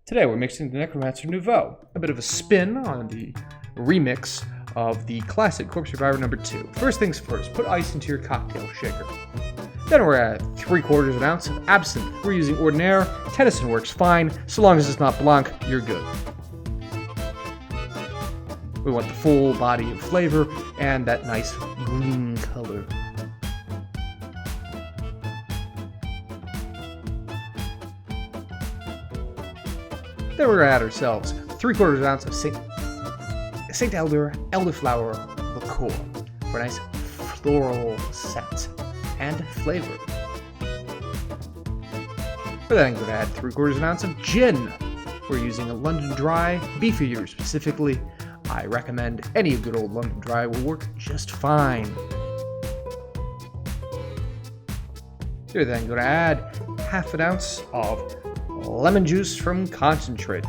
Today we're mixing the Necromancer Nouveau, a bit of a spin on the remix of the classic Corpse Reviver No. 2. First things first, put ice into your cocktail shaker. Then we're at 3/4 of an ounce of Absinthe. We're using Ordinaire. Tennyson works fine, so long as it's not Blanc, you're good. We want the full body of flavor and that nice green color. Then we're going to add ourselves 3/4 of an ounce of St. Elderflower liqueur for a nice floral scent and flavor. We're then going to add 3/4 of an ounce of gin. We're using a London Dry, beefier specifically. I recommend any good old London Dry will work just fine. You're then going to add 1/2 an ounce of lemon juice from concentrate.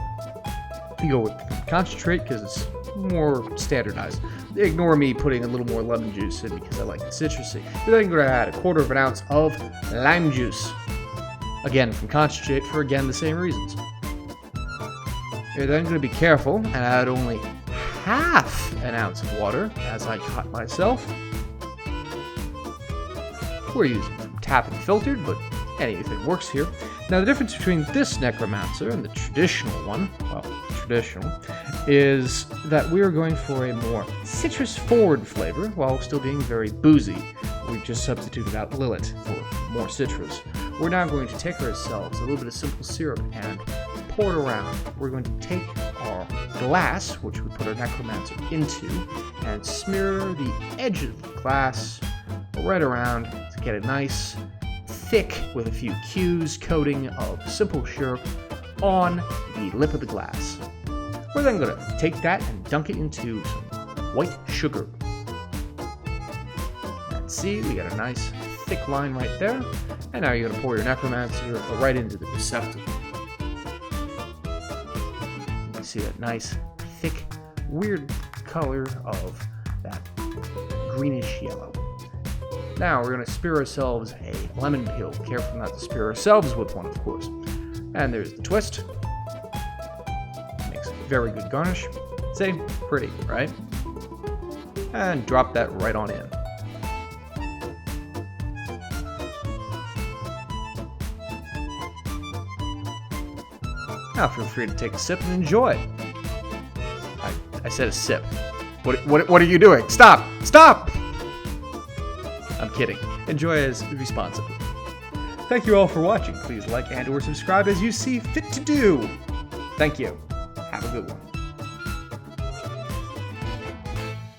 You go with concentrate because it's more standardized. Ignore me putting a little more lemon juice in because I like it citrusy. You're then going to add 1/4 of an ounce of lime juice. Again, from concentrate for again the same reasons. You're then going to be careful and add only 1/2 an ounce of water, as I caught myself. We're using from tap and filtered, but anything works here. Now the difference between this Necromancer and the traditional one, well, traditional, is that we are going for a more citrus-forward flavor while still being very boozy. We've just substituted out Lillet for more citrus. We're now going to take ourselves a little bit of simple syrup and pour it around. We're going to take our glass, which we put our Necromancer into, and smear the edge of the glass right around to get a nice, thick, with a few cues, coating of simple syrup on the lip of the glass. We're then going to take that and dunk it into some white sugar. And see, we got a nice thick line right there. And now you're going to pour your Necromancer right into the receptacle. You can see that nice, thick, weird color of that greenish yellow. Now we're going to spear ourselves a lemon peel. Careful not to spear ourselves with one, of course. And there's the twist. Makes a very good garnish. Say, pretty, right? And drop that right on in. Now feel free to take a sip and enjoy. I said a sip. What are you doing? Stop! Stop! I'm kidding. Enjoy as responsibly. Thank you all for watching. Please like and/or subscribe as you see fit to do. Thank you. Have a good one.